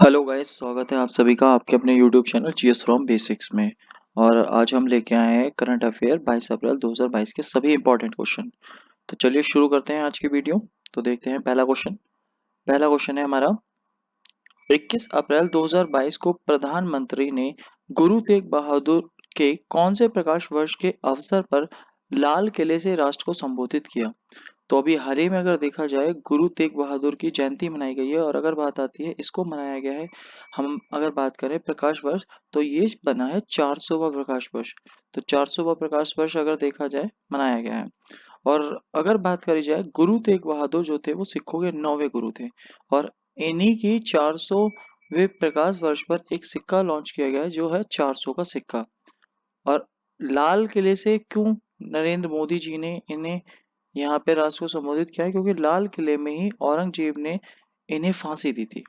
Hello guys, स्वागत है आप सभी का आपके अपने YouTube channel GS from basics में। और आज हम लेके आए हैं करंट अफेयर 22 अप्रैल 2022 के सभी इंपॉर्टेंट क्वेश्चन। तो चलिए शुरू करते हैं आज की वीडियो। तो देखते हैं पहला क्वेश्चन है हमारा। 21 अप्रैल 2022 को प्रधानमंत्री ने गुरु तेग बहादुर के कौन से प्रकाश वर्ष के अवसर पर लाल किले से राष्ट्र को संबोधित किया। तो अभी हाल ही में अगर देखा जाए गुरु तेग बहादुर की जयंती मनाई गई है, और अगर बात आती है इसको मनाया गया है, हम अगर बात करें प्रकाश वर्ष, तो ये बना है 400वां प्रकाश वर्ष। तो 400वां प्रकाश वर्ष अगर देखा जाए मनाया गया है। और अगर बात करी जाए गुरु तेग बहादुर जो थे वो सिखों के 9वें गुरु थे, और इन्हीं की 400वें प्रकाश वर्ष पर एक सिक्का लॉन्च किया गया है जो है 400 का सिक्का। और लाल किले से क्यों नरेंद्र मोदी जी ने इन्हें यहाँ पे राष्ट्र को संबोधित किया है, क्योंकि लाल किले में ही औरंगजेब ने इन्हें फांसी दी थी।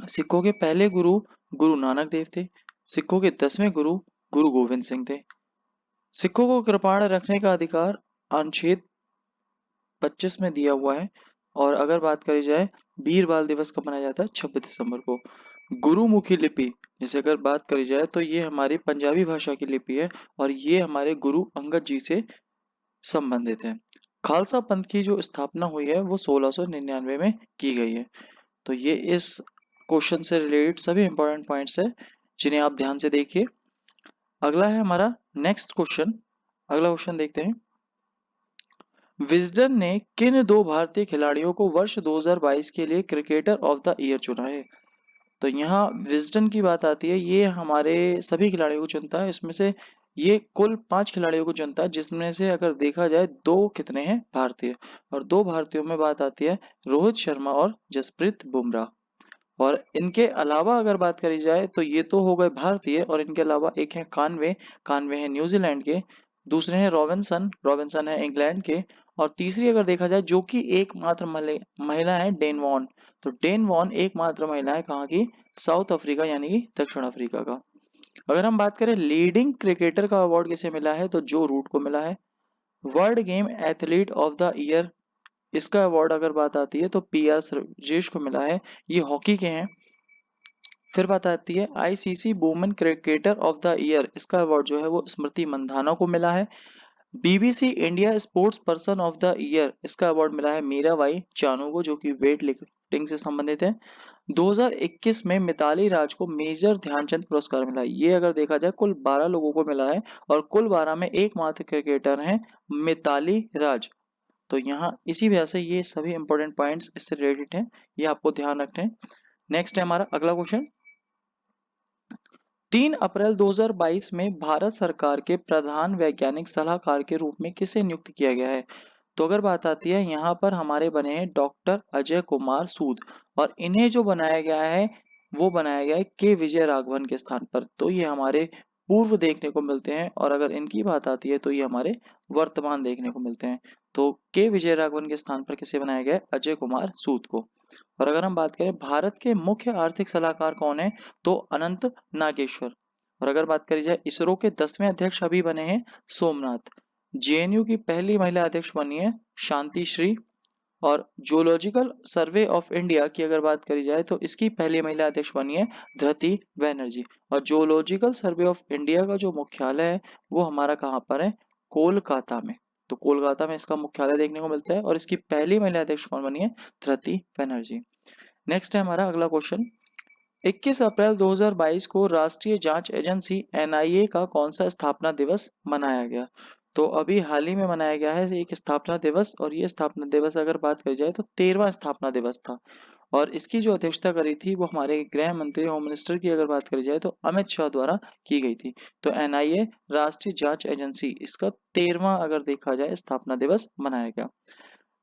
सिखों के पहले गुरु गुरु नानक देव थे। सिखों के 10वें गुरु गुरु गोविंद सिंह थे। सिखों को कृपाण रखने का अधिकार अनुच्छेद 25 में दिया हुआ है। और अगर बात करी जाए वीर बाल दिवस कब मनाया जाता है, 26 दिसंबर को। गुरुमुखी लिपि जैसे अगर बात करी जाए तो ये हमारी पंजाबी भाषा की लिपि है, और ये हमारे गुरु अंगद जी से संबंधित है। खालसा पंथ की जो स्थापना हुई है वो 1699 में की गई है। तो ये इस क्वेश्चन से रिलेटेड सभी इंपॉर्टेंट पॉइंट्स है जिन्हें आप ध्यान से देखिए। अगला है हमारा नेक्स्ट क्वेश्चन। अगला क्वेश्चन देखते हैं। विजडन ने किन दो भारतीय खिलाड़ियों को वर्ष 2022 के लिए क्रिकेटर ऑफ द ईयर चुना है। तो यहाँ विजडन की बात आती है, ये हमारे सभी खिलाड़ियों को चुनता है। इसमें से ये कुल 5 खिलाड़ियों को चुनता है, जिसमें से अगर देखा जाए 2 कितने हैं भारतीय, और 2 भारतीयों में बात आती है रोहित शर्मा और जसप्रीत बुमराह। और इनके अलावा अगर बात करी जाए तो ये तो हो गए भारतीय, और इनके अलावा एक है कानवे, कानवे है न्यूजीलैंड के। दूसरे हैं रॉबिन्सन, रॉबिन्सन है इंग्लैंड के। और तीसरी अगर देखा जाए जो कि एकमात्र महिला है, डेन वॉन। तो डेन वॉन एकमात्र महिला है कहाँ की, साउथ अफ्रीका यानी कि दक्षिण अफ्रीका का। अगर हम बात करें लीडिंग क्रिकेटर का अवार्ड किसे मिला है, तो जो रूट को मिला है। World game athlete of the year, इसका अवार्ड अगर बात आती है तो पीआर सर्वजेश को मिला है, ये हॉकी के हैं। फिर बात आती है ICC women cricketer of the year, इसका अवार्ड जो है वो स्मृति मंधाना को मिला है। BBC India sports person of the year, इसका अवार्ड मिला है मीराबाई चानू को, जो कि वेट लिफ्टिंग से संबंधित है। 2021 में मिताली राज को मेजर ध्यानचंद पुरस्कार मिला है। ये अगर देखा जाए कुल 12 लोगों को मिला है, और कुल 12 में एकमात्र क्रिकेटर हैं मिताली राज। तो यहाँ इसी वजह से ये सभी इंपॉर्टेंट पॉइंट्स इससे रिलेटेड हैं, ये आपको ध्यान रखना है। नेक्स्ट है हमारा अगला क्वेश्चन। 3 अप्रैल 2022 में भारत सरकार के प्रधान वैज्ञानिक सलाहकार के रूप में किसे नियुक्त किया गया है। तो अगर बात आती है यहाँ पर हमारे बने हैं डॉक्टर अजय कुमार सूद, और इन्हें जो बनाया गया है वो बनाया गया है के विजय राघवन के स्थान पर। तो ये हमारे पूर्व देखने को मिलते हैं, और अगर इनकी बात आती है तो ये हमारे वर्तमान देखने को मिलते हैं। तो के विजय राघवन के स्थान पर किसे बनाया गया है, अजय कुमार सूद को। और अगर हम बात करें भारत के मुख्य आर्थिक सलाहकार कौन है, तो अनंत नागेश्वर। और अगर बात करी जाए इसरो के 10वें अध्यक्ष अभी बने हैं सोमनाथ। जेएनयू की पहली महिला अध्यक्ष बनी है शांति श्री। और जूलॉजिकल सर्वे ऑफ इंडिया की अगर बात करी जाए तो इसकी पहली महिला अध्यक्ष बनी है धृति बैनर्जी। और जूलॉजिकल सर्वे ऑफ इंडिया का जो मुख्यालय है वो हमारा कहाँ पर है, कोलकाता में। तो कोलकाता में इसका मुख्यालय देखने को मिलता है, और इसकी पहली महिला अध्यक्ष कौन बनी है, धृति बैनर्जी। नेक्स्ट है हमारा अगला क्वेश्चन। 21 अप्रैल 2022 को राष्ट्रीय जांच एजेंसी एनआईए का कौन सा स्थापना दिवस मनाया गया। तो अभी हाल ही में मनाया गया है एक स्थापना दिवस, और ये स्थापना दिवस अगर बात करी जाए तो 13वां स्थापना दिवस था। और इसकी जो अध्यक्षता करी थी वो हमारे गृह मंत्री, होम मिनिस्टर की अगर बात करी जाए तो अमित शाह द्वारा की गई थी। तो एनआईए राष्ट्रीय जांच एजेंसी, इसका 13वां अगर देखा जाए स्थापना दिवस मनाया गया।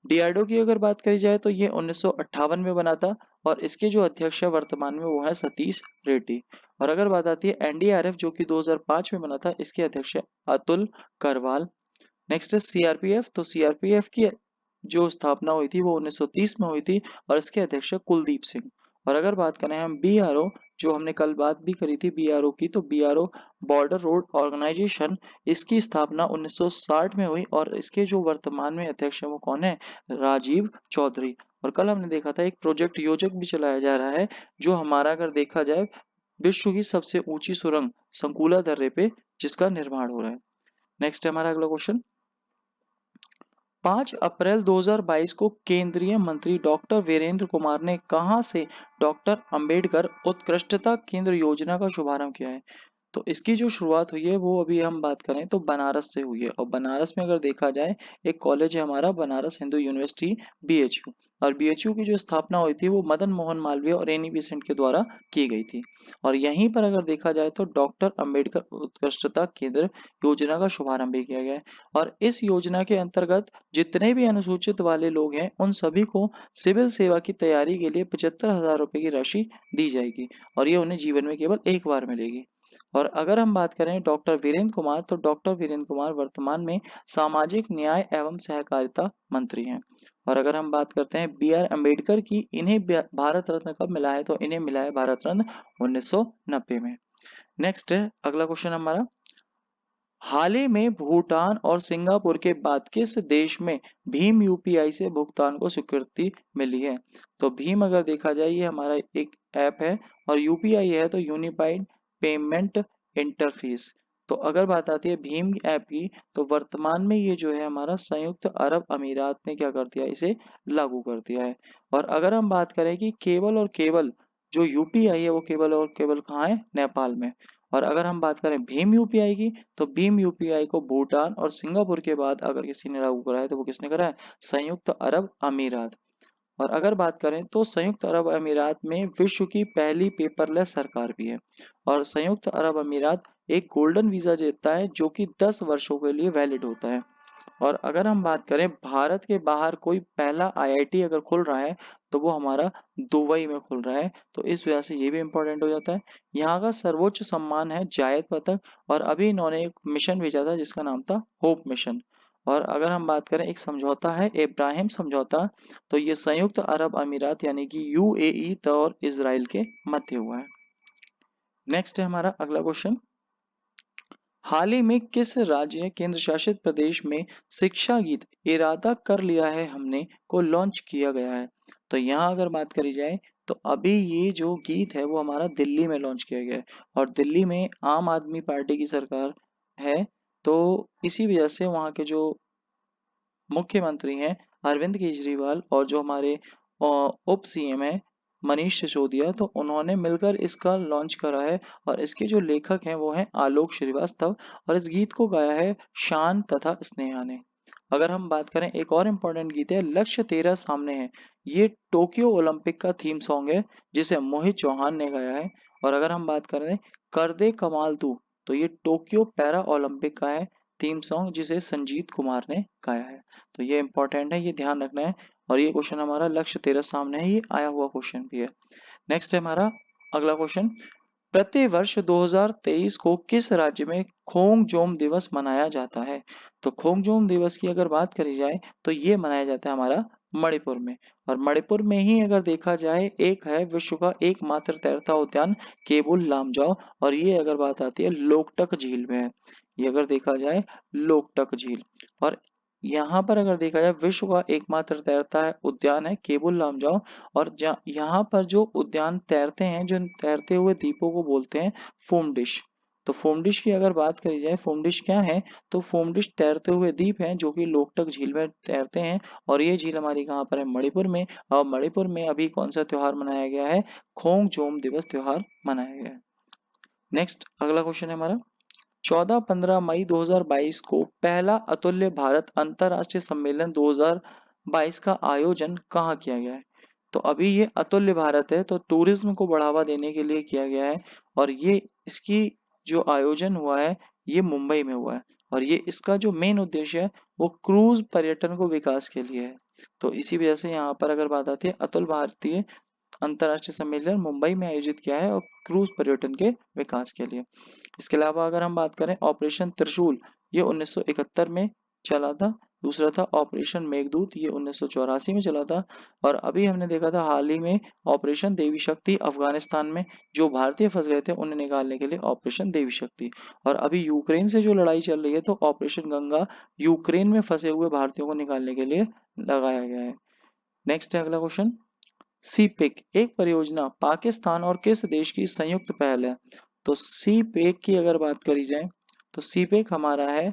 डीआरडीओ की अगर बात करी जाए तो ये 1958 में बना था, और इसके जो अध्यक्ष है वर्तमान में वो है सतीश रेड्डी। और अगर बात आती है एनडीआरएफ जो कि 2005 में बना था, इसके अध्यक्ष है अतुल करवाल। नेक्स्ट है सीआरपीएफ। तो सीआरपीएफ की जो स्थापना हुई थी वो 1930 में हुई थी, और इसके अध्यक्ष है कुलदीप सिंह। और अगर बात करें हम बीआरओ, जो हमने कल बात भी करी थी बीआरओ की, तो बीआरओ बॉर्डर रोड ऑर्गेनाइजेशन, इसकी स्थापना 1960 में हुई और इसके जो वर्तमान में अध्यक्ष है वो कौन है, राजीव चौधरी। और कल हमने देखा था एक प्रोजेक्ट योजक भी चलाया जा रहा है, जो हमारा अगर देखा जाए विश्व की सबसे ऊंची सुरंग संकुला दर्रे पे जिसका निर्माण हो रहा है। नेक्स्ट है हमारा अगला क्वेश्चन। 5 अप्रैल 2022 को केंद्रीय मंत्री डॉक्टर वीरेंद्र कुमार ने कहां से डॉक्टर अंबेडकर उत्कृष्टता केंद्र योजना का शुभारंभ किया है? तो इसकी जो शुरुआत हुई है वो अभी हम बात करें तो बनारस से हुई है। और बनारस में अगर देखा जाए एक कॉलेज है हमारा बनारस हिंदू यूनिवर्सिटी बीएचयू, और बीएचयू की जो स्थापना हुई थी वो मदन मोहन मालवीय और एनी बेसेंट के द्वारा की गई थी। और यहीं पर अगर देखा जाए तो डॉक्टर अंबेडकर उत्कृष्टता केंद्र योजना का शुभारंभ भी किया गया है। और इस योजना के अंतर्गत जितने भी अनुसूचित वाले लोग हैं उन सभी को सिविल सेवा की तैयारी के लिए 75,000 रुपए की राशि दी जाएगी, और ये उन्हें जीवन में केवल एक बार मिलेगी। और अगर हम बात करें डॉक्टर वीरेंद्र कुमार, तो डॉक्टर वीरेंद्र कुमार वर्तमान में सामाजिक न्याय एवं सहकारिता मंत्री हैं। और अगर हम बात करते हैं बी आर अम्बेडकर की, इन्हें भारत रत्न कब मिला है, तो इन्हें मिला है भारत रत्न 1990 में। नेक्स्ट है अगला क्वेश्चन हमारा। हाल ही में भूटान और सिंगापुर के बाद किस देश में भीम यूपीआई से भुगतान को स्वीकृति मिली है? तो भीम अगर देखा जाए ये हमारा एक ऐप है, और यूपीआई है तो यूनिफाइड पेमेंट इंटरफेस। तो अगर बात आती है भीम ऐप की, तो वर्तमान में ये जो है हमारा संयुक्त अरब अमीरात ने क्या कर दिया, इसे लागू कर दिया है। और अगर हम बात करें कि केवल और केवल जो यूपीआई है वो केवल और केवल कहाँ है, नेपाल में। और अगर हम बात करें भीम यूपीआई की, तो भीम यूपीआई को भूटान और सिंगापुर के बाद अगर किसी ने लागू करा है तो वो किसने करा है, संयुक्त अरब अमीरात। और अगर बात करें तो संयुक्त अरब अमीरात में विश्व की पहली पेपरलेस सरकार भी है। और संयुक्त अरब अमीरात एक गोल्डन वीजा देता है जो कि 10 वर्षों के लिए वैलिड होता है। और अगर हम बात करें भारत के बाहर कोई पहला आईआईटी अगर खुल रहा है तो वो हमारा दुबई में खुल रहा है, तो इस वजह से ये भी इम्पोर्टेंट हो जाता है। यहाँ का सर्वोच्च सम्मान है जायद पदक, और अभी इन्होंने एक मिशन भेजा था जिसका नाम था होप मिशन। और अगर हम बात करें एक समझौता है इब्राहिम समझौता, तो ये संयुक्त अरब अमीरात यानी कि यूएई और इसराइल के मध्य हुआ है। नेक्स्ट है हमारा अगला क्वेश्चन। हाल ही में किस राज्य केंद्र शासित प्रदेश में शिक्षा गीत इरादा कर लिया है हमने को लॉन्च किया गया है? तो यहाँ अगर बात करी जाए तो अभी ये जो गीत है वो हमारा दिल्ली में लॉन्च किया गया है, और दिल्ली में आम आदमी पार्टी की सरकार है, तो इसी वजह से वहाँ के जो मुख्यमंत्री हैं अरविंद केजरीवाल और जो हमारे उप सीएम है मनीष सिसोदिया, तो उन्होंने मिलकर इसका लॉन्च करा है। और इसके जो लेखक हैं वो हैं आलोक श्रीवास्तव, और इस गीत को गाया है शान तथा स्नेहा ने। अगर हम बात करें एक और इम्पोर्टेंट गीत है लक्ष्य तेरा सामने है, ये टोक्यो ओलंपिक का थीम सॉन्ग है जिसे मोहित चौहान ने गाया है। और अगर हम बात करें कर दे कमाल तू, तो ये टोक्यो पैरा ओलंपिक का है थीम सॉन्ग जिसे संजीत कुमार ने गाया है। तो ये इंपॉर्टेंट है, ये ध्यान रखना है। और ये क्वेश्चन हमारा लक्ष्य तेरे सामने है, ये आया हुआ क्वेश्चन भी है। नेक्स्ट है हमारा अगला क्वेश्चन। प्रति वर्ष 2023 को किस राज्य में खोंगजोम दिवस मनाया जाता है? तो खोंगजोम दिवस की अगर बात करी जाए तो ये मनाया जाता है हमारा मणिपुर में। और मणिपुर में ही अगर देखा जाए एक है विश्व का एकमात्र तैरता उद्यान केबुल लामजाओ, और ये अगर बात आती है लोकटक झील में है। ये अगर देखा जाए लोकटक झील। और यहाँ पर अगर देखा जाए विश्व का एकमात्र तैरता है उद्यान है केबुल लामजाओ। और यहाँ पर जो उद्यान तैरते हैं, जो तैरते हुए द्वीपों को बोलते हैं फोमडिश। तो फोमडिश की अगर बात करी जाए फोमडिश क्या है, तो फोमडिश तैरते हुए द्वीप हैं जो कि लोकटक झील में तैरते हैं। और ये झील हमारी कहाँ पर है, मणिपुर में। और मणिपुर में अभी कौन सा त्योहार मनाया गया है, खोंगजोम दिवस त्योहार मनाया गया है। नेक्स्ट अगला क्वेश्चन है हमारा। 14-15 मई 2022 को पहला अतुल्य भारत अंतरराष्ट्रीय सम्मेलन 2022 का आयोजन कहाँ किया गया है? तो अभी ये अतुल्य भारत है, तो टूरिज्म को बढ़ावा देने के लिए किया गया है। और ये इसकी जो आयोजन हुआ है ये मुंबई में हुआ है। और ये इसका जो मेन उद्देश्य है वो क्रूज पर्यटन को विकास के लिए है। तो इसी वजह से यहाँ पर अगर बात आती है अतुल भारतीय अंतर्राष्ट्रीय सम्मेलन मुंबई में आयोजित किया है, और क्रूज पर्यटन के विकास के लिए। इसके अलावा अगर हम बात करें ऑपरेशन त्रिशूल, ये 1971 में चला था, दूसरा था ऑपरेशन मेघदूत, ये 1984 में चला था। और अभी हमने देखा था हाल ही में ऑपरेशन देवी शक्ति अफगानिस्तान में, जो भारतीय फंस गए थे उन्हें निकालने के लिए ऑपरेशन देवी शक्ति। और अभी यूक्रेन से जो लड़ाई चल रही है तो ऑपरेशन गंगा यूक्रेन में फंसे हुए भारतीयों को निकालने के लिए लगाया गया है। नेक्स्ट है अगला क्वेश्चन, सीपेक एक परियोजना पाकिस्तान और किस देश की संयुक्त पहल है? तो सीपेक की अगर बात करी जाए तो सीपेक हमारा है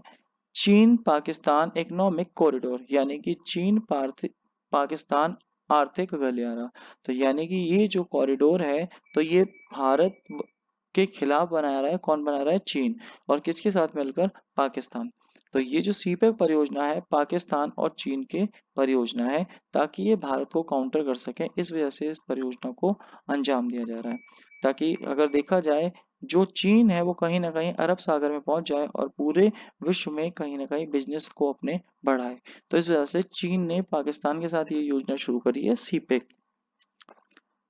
चीन पाकिस्तान इकोनॉमिक कॉरिडोर, यानी कि पाकिस्तान आर्थिक गलियारा। तो यानी कि ये जो कॉरिडोर है तो ये भारत के खिलाफ बना रहा है, कौन बना रहा है? चीन। और किसके साथ मिलकर? पाकिस्तान। तो ये जो सीपेक परियोजना है पाकिस्तान और चीन के परियोजना है, ताकि ये भारत को काउंटर कर सके, इस वजह से इस परियोजना को अंजाम दिया जा रहा है। ताकि अगर देखा जाए जो चीन है वो कहीं ना कहीं अरब सागर में पहुंच जाए और पूरे विश्व में कहीं ना कहीं बिजनेस को अपने बढ़ाए। तो इस वजह से चीन ने पाकिस्तान के साथ ये योजना शुरू करी है, सीपेक।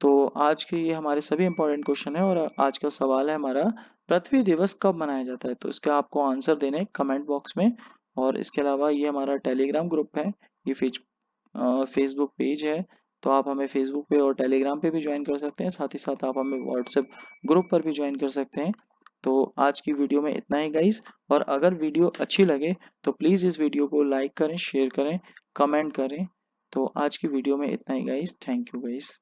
तो आज के ये हमारे सभी इंपॉर्टेंट क्वेश्चन है। और आज का सवाल है हमारा, पृथ्वी दिवस कब मनाया जाता है? तो इसका आपको आंसर देने हैं कमेंट बॉक्स में। और इसके अलावा ये हमारा टेलीग्राम ग्रुप है, ये फेसबुक पेज है। तो आप हमें फेसबुक पे और टेलीग्राम पे भी ज्वाइन कर सकते हैं, साथ ही साथ आप हमें व्हाट्सएप ग्रुप पर भी ज्वाइन कर सकते हैं। तो आज की वीडियो में इतना ही गाइस। और अगर वीडियो अच्छी लगे तो प्लीज़ इस वीडियो को लाइक करें, शेयर करें, कमेंट करें। तो आज की वीडियो में इतना ही गाइस, थैंक यू गाइस।